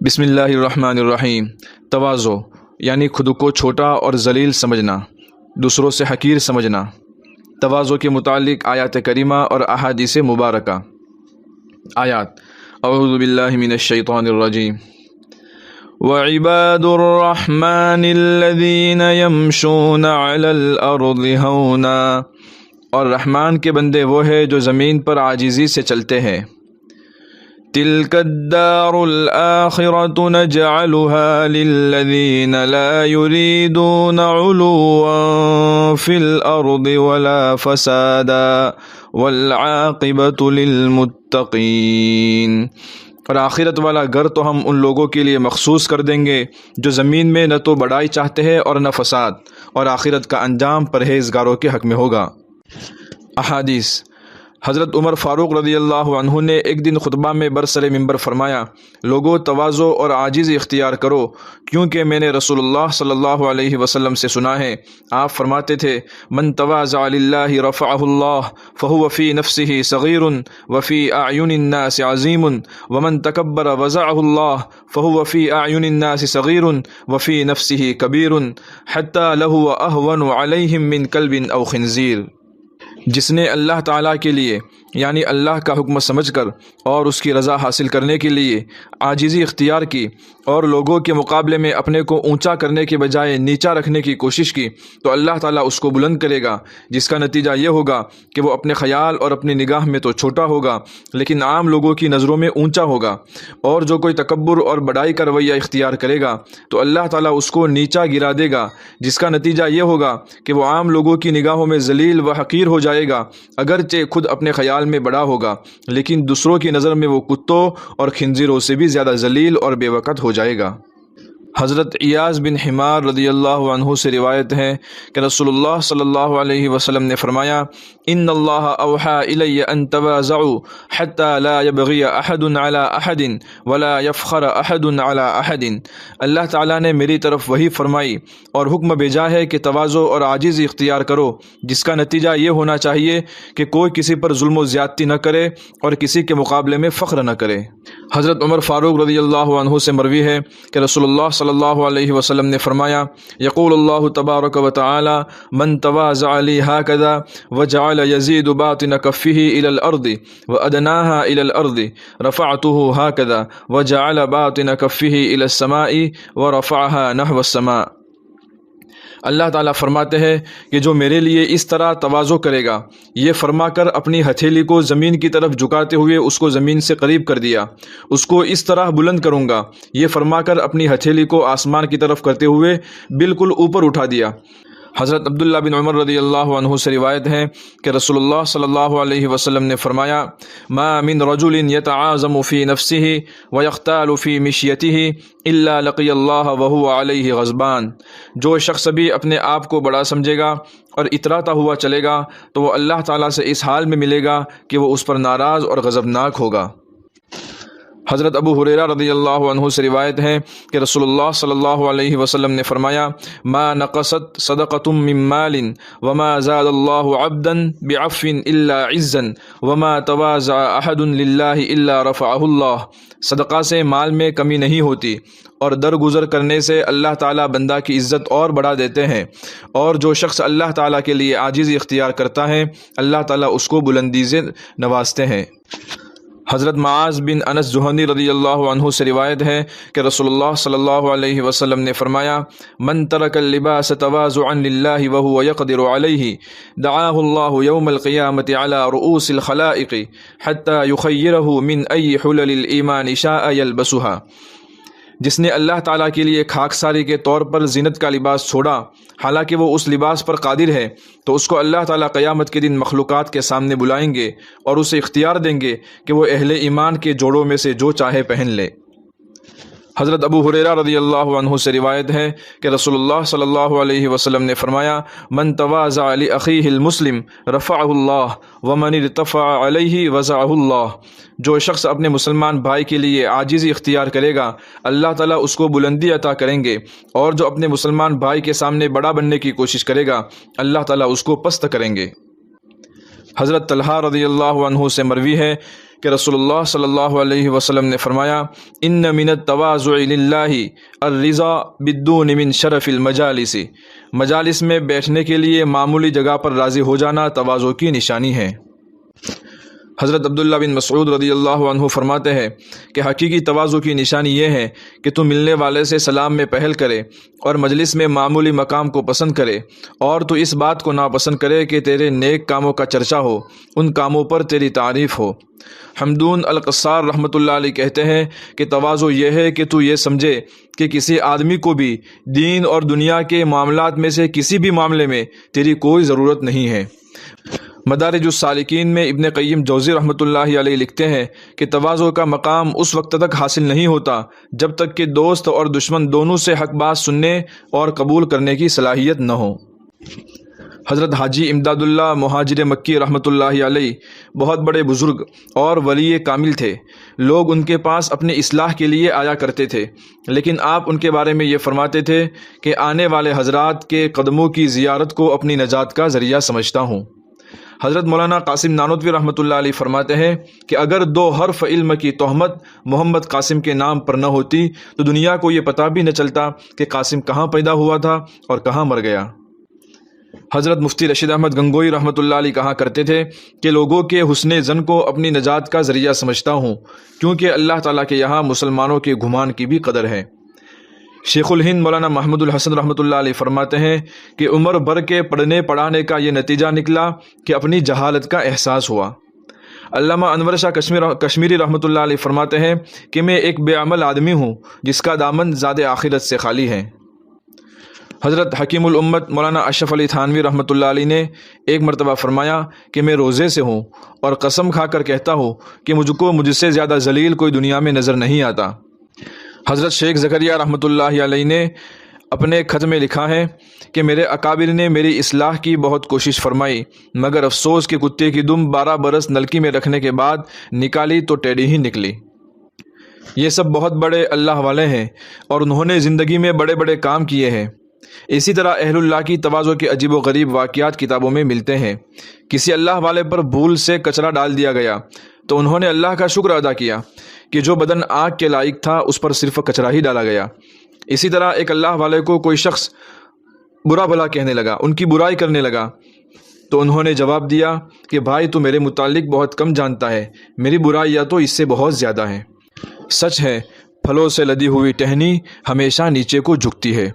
بسم اللہ الرحمن الرحیم۔ تواضع یعنی خود کو چھوٹا اور ذلیل سمجھنا، دوسروں سے حقیر سمجھنا۔ تواضع کے متعلق آیات کریمہ اور احادیث مبارکہ۔ آیات: اعوذ باللہ من الشیطان الرجیم۔ وعباد الرحمن الذین یمشون علی الارض ہونا، اور رحمان کے بندے وہ ہیں جو زمین پر عاجزی سے چلتے ہیں۔ تلک الدار الآخرة نجعلها للذین لا یریدون علوا فی الارض ولا فسادا والعاقبۃ للمتقین۔ اور آخرت والا گھر تو ہم ان لوگوں کے لیے مخصوص کر دیں گے جو زمین میں نہ تو بڑائی چاہتے ہیں اور نہ فساد، اور آخرت کا انجام پرہیزگاروں کے حق میں ہوگا۔ احادیث: حضرت عمر فاروق رضی اللہ عنہ نے ایک دن خطبہ میں برسر منبر فرمایا، لوگو تواضع اور عاجزی اختیار کرو، کیونکہ میں نے رسول اللہ صلی اللہ علیہ وسلم سے سنا ہے، آپ فرماتے تھے، من تواضع للہ رفعہ اللہ فہو فی نفسہ صغیر وفی اعین الناس عظیم ومن تکبر وضعہ اللہ فہو فی اعین الناس صغیر وفی نفسہ کبیر حتی لہو اہون علیہم من کلب او خنزیر۔ جس نے اللہ تعالیٰ کے لیے یعنی اللہ کا حکم سمجھ کر اور اس کی رضا حاصل کرنے کے لیے عاجزی اختیار کی اور لوگوں کے مقابلے میں اپنے کو اونچا کرنے کے بجائے نیچا رکھنے کی کوشش کی، تو اللہ تعالیٰ اس کو بلند کرے گا، جس کا نتیجہ یہ ہوگا کہ وہ اپنے خیال اور اپنی نگاہ میں تو چھوٹا ہوگا لیکن عام لوگوں کی نظروں میں اونچا ہوگا۔ اور جو کوئی تکبر اور بڑائی کا رویہ اختیار کرے گا تو اللہ تعالیٰ اس کو نیچا گرا دے گا، جس کا نتیجہ یہ ہوگا کہ وہ عام لوگوں کی نگاہوں میں ذلیل و حقیر ہو جائے گا، اگرچہ خود اپنے خیال میں بڑا ہوگا لیکن دوسروں کی نظر میں وہ کتوں اور خنزیروں سے بھی زیادہ ذلیل اور بے وقت ہو جائے گا۔ حضرت ایاز بن حمار رضی اللہ عنہ سے روایت ہے کہ رسول اللہ صلی اللہ علیہ وسلم نے فرمایا، ان اللہ اوحى الی ان تواضعوا حتى لا يبغي احد على احد ولا يفخر احد على احد۔ اللہ تعالیٰ نے میری طرف وحی فرمائی اور حکم بھیجا ہے کہ تواضع اور عاجزی اختیار کرو، جس کا نتیجہ یہ ہونا چاہیے کہ کوئی کسی پر ظلم و زیادتی نہ کرے اور کسی کے مقابلے میں فخر نہ کرے۔ حضرت عمر فاروق رضی اللہ عنہ سے مروی ہے کہ رسول اللہ صلی اللہ علیہ وسلم نے فرمایا، یقول اللہ تبارک و تعالی، من تواضع لی ہکذا وجعل یزید باطن کفہ الی الارض وادناہا الی الارض رفعتہ ہکذا وجعل باطن کفہ الی السماء ورفعہا نحو السماء۔ اللہ تعالیٰ فرماتے ہیں کہ جو میرے لیے اس طرح تواضع کرے گا، یہ فرما کر اپنی ہتھیلی کو زمین کی طرف جھکاتے ہوئے اس کو زمین سے قریب کر دیا، اس کو اس طرح بلند کروں گا، یہ فرما کر اپنی ہتھیلی کو آسمان کی طرف کرتے ہوئے بالکل اوپر اٹھا دیا۔ حضرت عبداللہ بن عمر رضی اللہ عنہ سے روایت ہے کہ رسول اللہ صلی اللہ علیہ وسلم نے فرمایا، ما من رجل یتعاظم فی نفسہ ویختال فی مشیتہ الا لقی اللہ وہو علیہ غضبان۔ جو شخص بھی اپنے آپ کو بڑا سمجھے گا اور اتراتا ہوا چلے گا تو وہ اللہ تعالیٰ سے اس حال میں ملے گا کہ وہ اس پر ناراض اور غضبناک ہوگا۔ حضرت ابو ہریرہ رضی اللہ عنہ سے روایت ہے کہ رسول اللہ صلی اللہ علیہ وسلم نے فرمایا، ما نقصت صدقۃ من مال وما زاد اللہ عبدا بعفو الا عزا وما تواضع احد للہ الا رفعہ اللہ۔ صدقہ سے مال میں کمی نہیں ہوتی اور درگزر کرنے سے اللہ تعالیٰ بندہ کی عزت اور بڑھا دیتے ہیں، اور جو شخص اللہ تعالیٰ کے لیے عاجزی اختیار کرتا ہے اللہ تعالیٰ اس کو بلندی سے نوازتے ہیں۔ حضرت معاذ بن انس جہنی رضی اللہ عنہ سے روایت ہے کہ رسول اللہ صلی اللہ علیہ وسلم نے فرمایا، من ترک اللباس تواضعا للہ وهو يقدر علیہ دعاہ اللہ یوم القیامۃ علی رؤوس الخلائق حتی یخیرہ من ای حلل الایمان شاء یلبسها۔ جس نے اللہ تعالیٰ کے لیے خاکساری کے طور پر زینت کا لباس چھوڑا حالانکہ وہ اس لباس پر قادر ہے، تو اس کو اللہ تعالیٰ قیامت کے دن مخلوقات کے سامنے بلائیں گے اور اسے اختیار دیں گے کہ وہ اہل ایمان کے جوڑوں میں سے جو چاہے پہن لے۔ حضرت ابو ہریرہ رضی اللہ عنہ سے روایت ہے کہ رسول اللہ صلی اللہ علیہ وسلم نے فرمایا، من تواضع لأخیہ المسلم رفعہ اللہ ومن ارتفع علیہ وضعہ اللہ۔ جو شخص اپنے مسلمان بھائی کے لیے عاجزی اختیار کرے گا اللہ تعالیٰ اس کو بلندی عطا کریں گے، اور جو اپنے مسلمان بھائی کے سامنے بڑا بننے کی کوشش کرے گا اللہ تعالیٰ اس کو پست کریں گے۔ حضرت طلحہ رضی اللہ عنہ سے مروی ہے کہ رسول اللہ صلی اللہ علیہ وسلم نے فرمایا ان من التواضع للہ الرضا بدون من شرف المجالس، مجالس میں بیٹھنے کے لیے معمولی جگہ پر راضی ہو جانا تواضع کی نشانی ہے۔ حضرت عبداللہ بن مسعود رضی اللہ عنہ فرماتے ہیں کہ حقیقی تواضع کی نشانی یہ ہے کہ تو ملنے والے سے سلام میں پہل کرے اور مجلس میں معمولی مقام کو پسند کرے، اور تو اس بات کو ناپسند کرے کہ تیرے نیک کاموں کا چرچا ہو، ان کاموں پر تیری تعریف ہو۔ حمدون القصار رحمۃ اللہ علیہ کہتے ہیں کہ تواضع یہ ہے کہ تو یہ سمجھے کہ کسی آدمی کو بھی دین اور دنیا کے معاملات میں سے کسی بھی معاملے میں تیری کوئی ضرورت نہیں ہے۔ مدارج السالکین میں ابن قیم جوزی رحمۃ اللہ علیہ لکھتے ہیں کہ تواضع کا مقام اس وقت تک حاصل نہیں ہوتا جب تک کہ دوست اور دشمن دونوں سے حق بات سننے اور قبول کرنے کی صلاحیت نہ ہو۔ حضرت حاجی امداد اللہ مہاجر مکی رحمۃ اللہ علیہ بہت بڑے بزرگ اور ولی کامل تھے۔ لوگ ان کے پاس اپنی اصلاح کے لیے آیا کرتے تھے، لیکن آپ ان کے بارے میں یہ فرماتے تھے کہ آنے والے حضرات کے قدموں کی زیارت کو اپنی نجات کا ذریعہ سمجھتا ہوں۔ حضرت مولانا قاسم نانوتوی رحمۃ اللہ علیہ فرماتے ہیں کہ اگر 2 حرف علم کی تہمت محمد قاسم کے نام پر نہ ہوتی تو دنیا کو یہ پتہ بھی نہ چلتا کہ قاسم کہاں پیدا ہوا تھا اور کہاں مر گیا۔ حضرت مفتی رشید احمد گنگوئی رحمۃ اللہ علیہ کہا کرتے تھے کہ لوگوں کے حسن ظن کو اپنی نجات کا ذریعہ سمجھتا ہوں، کیونکہ اللہ تعالیٰ کے یہاں مسلمانوں کے گمان کی بھی قدر ہے۔ شیخ الہند مولانا محمود الحسن رحمۃ اللہ علیہ فرماتے ہیں کہ عمر بھر کے پڑھنے پڑھانے کا یہ نتیجہ نکلا کہ اپنی جہالت کا احساس ہوا۔ علامہ انور شاہ کشمیری رحمۃ اللہ علیہ فرماتے ہیں کہ میں ایک بے عمل آدمی ہوں جس کا دامن زاد آخرت سے خالی ہے۔ حضرت حکیم الامت مولانا اشرف علی تھانوی رحمۃ اللہ علیہ نے ایک مرتبہ فرمایا کہ میں روزے سے ہوں اور قسم کھا کر کہتا ہوں کہ مجھ سے زیادہ ذلیل کوئی دنیا میں نظر نہیں آتا۔ حضرت شیخ زکریہ رحمۃ اللہ علیہ نے اپنے خط میں لکھا ہے کہ میرے اکابر نے میری اصلاح کی بہت کوشش فرمائی، مگر افسوس کہ کتے کی دم 12 برس نلکی میں رکھنے کے بعد نکالی تو ٹیڑھی ہی نکلی۔ یہ سب بہت بڑے اللہ والے ہیں اور انہوں نے زندگی میں بڑے بڑے کام کیے ہیں۔ اسی طرح اہل اللہ کی تواضع کے عجیب و غریب واقعات کتابوں میں ملتے ہیں۔ کسی اللہ والے پر بھول سے کچرا ڈال دیا گیا تو انہوں نے اللہ کا شکر ادا کیا کہ جو بدن آگ کے لائق تھا اس پر صرف کچرا ہی ڈالا گیا۔ اسی طرح ایک اللہ والے کو کوئی شخص برا بھلا کہنے لگا، ان کی برائی کرنے لگا، تو انہوں نے جواب دیا کہ بھائی تو میرے متعلق بہت کم جانتا ہے، میری برائیاں تو اس سے بہت زیادہ ہیں۔ سچ ہے، پھلوں سے لدی ہوئی ٹہنی ہمیشہ نیچے کو جھکتی ہے۔